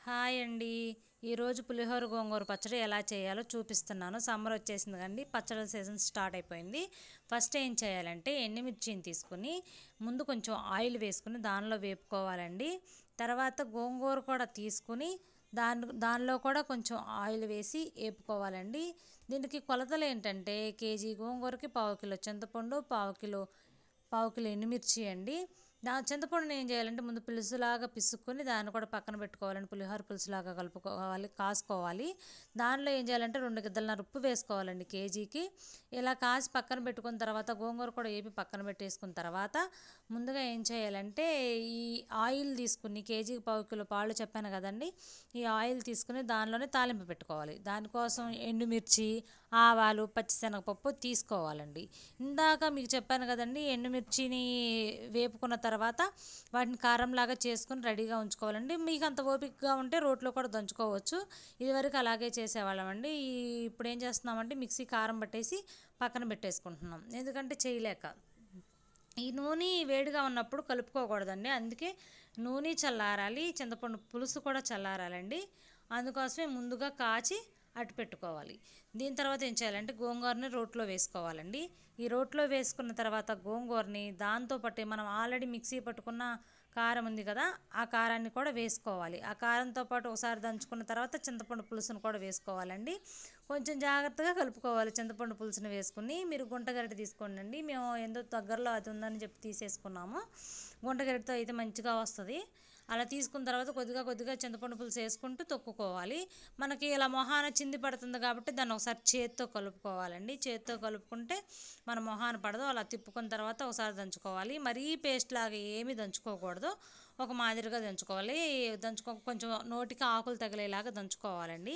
Hi అండి. ఈరోజు పులిహోర గోంగూర పచ్చడి ఎలా చేయాలో చూపిస్తున్నాను. సమ్మర్ వచ్చేసింది కండి, పచ్చడి సీజన్ స్టార్ట్ అయిపోయింది. ఫస్ట్ ఏం చేయాలంటే ఎండుమిర్చిని తీసుకుని ముందు కొంచెం ఆయిల్ వేసుకుని దానిలో వేపుకోవాలండి. తర్వాత గోంగూర కూడా తీసుకుని దానిలో కూడా కొంచెం ఆయిల్ వేసి వేపుకోవాలండి. దీనికి కొలతలు ఏంటంటే కేజీ గోంగూరకి పావు కిలో చింతపండు, పావు కిలో ఎండుమిర్చి అండి. చింతపండుని ఏం చేయాలంటే ముందు పులుసులాగా పిసుక్కొని దాన్ని కూడా పక్కన పెట్టుకోవాలండి. పులిహోర పులుసులాగా కలుపుకోవాలి, కాసుకోవాలి. దానిలో ఏం చేయాలంటే 2 గిద్దలన్నర ఉప్పు వేసుకోవాలండి కేజీకి. ఇలా కాసి పక్కన పెట్టుకున్న తర్వాత గోంగూర కూడా వేపి పక్కన పెట్టేసుకున్న తర్వాత ముందుగా ఏం చేయాలంటే ఈ ఆయిల్ తీసుకుని కేజీకి పావు కిలో పాలు చెప్పాను కదండి, ఈ ఆయిల్ తీసుకుని దానిలోనే తాలింపు పెట్టుకోవాలి. దానికోసం ఎండుమిర్చి, ఆవాలు, పచ్చిశనగపప్పు తీసుకోవాలండి. ఇందాక మీకు చెప్పాను కదండి, ఎండుమిర్చిని వేపుకున్న తర్వాత వాటిని కారంలాగా చేసుకుని రెడీగా ఉంచుకోవాలండి. మీకు అంత ఓపికగా ఉంటే రోట్లో కూడా దంచుకోవచ్చు. ఇదివరకు అలాగే చేసేవాళ్ళమండి. ఇప్పుడు ఏం చేస్తున్నామంటే మిక్సీ కారం పట్టేసి పక్కన పెట్టేసుకుంటున్నాం, ఎందుకంటే చేయలేక. ఈ నూనె వేడిగా ఉన్నప్పుడు కలుపుకోకూడదండి, అందుకే నూనె చల్లారాలి, చింతపండు పులుసు కూడా చల్లారాలండి. అందుకోసమే ముందుగా కాచి అటు పెట్టుకోవాలి. దీని తర్వాత ఏం చేయాలంటే గోంగూరని రోట్లో వేసుకోవాలండి. ఈ రోట్లో వేసుకున్న తర్వాత గోంగూరని దాంతోపాటు మనం ఆల్రెడీ మిక్సీ పట్టుకున్న కారం ఉంది కదా, ఆ కారాన్ని కూడా వేసుకోవాలి. ఆ కారంతో పాటు ఒకసారి దంచుకున్న తర్వాత చింతపండు పులుసును కూడా వేసుకోవాలండి. కొంచెం జాగ్రత్తగా కలుపుకోవాలి. చింతపండు పులుసుని వేసుకుని మీరు గుంటగరిటె తీసుకోండి. మేము ఎందుకు దగ్గరలో అది ఉందని చెప్పి తీసేసుకున్నాము. గుంటగరిటెతో అయితే మంచిగా వస్తుంది. అలా తీసుకున్న తర్వాత కొద్దిగా చింతపండు పులుసు వేసుకుంటూ తొక్కుకోవాలి. మనకి ఇలా మొహాన చింది పడుతుంది కాబట్టి దాన్ని ఒకసారి చేత్తో కలుపుకోవాలండి. చేత్తో కలుపుకుంటే మన మొహాన పడదు. అలా తిప్పుకున్న తర్వాత ఒకసారి దంచుకోవాలి. మరీ పేస్ట్ లాగా ఏమీ దంచుకోకూడదు, ఒక మాదిరిగా దంచుకోవాలి. కొంచెం నోటికి ఆకులు తగిలేలాగా దంచుకోవాలండి.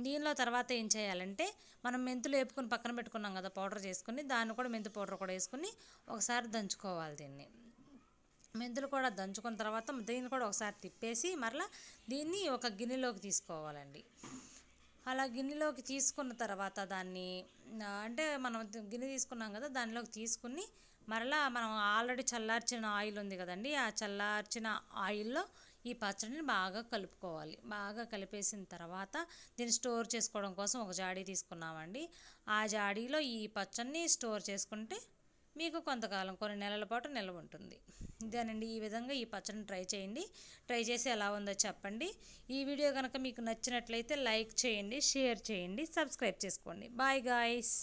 దీనిలో తర్వాత ఏం చేయాలంటే మనం మెంతులు వేపుకొని పక్కన పెట్టుకున్నాం కదా పౌడర్ చేసుకుని, దాన్ని కూడా మెంతు పౌడర్ కూడా వేసుకుని ఒకసారి దంచుకోవాలి. మెంతులు కూడా దంచుకున్న తర్వాత దీన్ని కూడా ఒకసారి తిప్పేసి మరలా దీన్ని ఒక గిన్నెలోకి తీసుకోవాలండి. అలా గిన్నెలోకి తీసుకున్న తర్వాత దాన్ని అంటే మనం గిన్నె తీసుకున్నాం కదా, దానిలోకి తీసుకుని మరలా మనం ఆల్రెడీ చల్లార్చిన ఆయిల్ ఉంది కదండి, ఆ చల్లార్చిన ఆయిల్లో ఈ పచ్చడిని బాగా కలుపుకోవాలి. బాగా కలిపేసిన తర్వాత దీన్ని స్టోర్ చేసుకోవడం కోసం ఒక జాడీ తీసుకున్నామండి. ఆ జాడీలో ఈ పచ్చడిని స్టోర్ చేసుకుంటే మీకు కొంతకాలం, కొన్ని నెలల పాటు నిల్వ ఉంటుంది. ఇదేనండి, ఈ విధంగా ఈ పచ్చడిని ట్రై చేయండి. ట్రై చేసి ఎలా ఉందో చెప్పండి. ఈ వీడియో కనుక మీకు నచ్చినట్లయితే లైక్ చేయండి, షేర్ చేయండి, సబ్స్క్రైబ్ చేసుకోండి. Bye guys.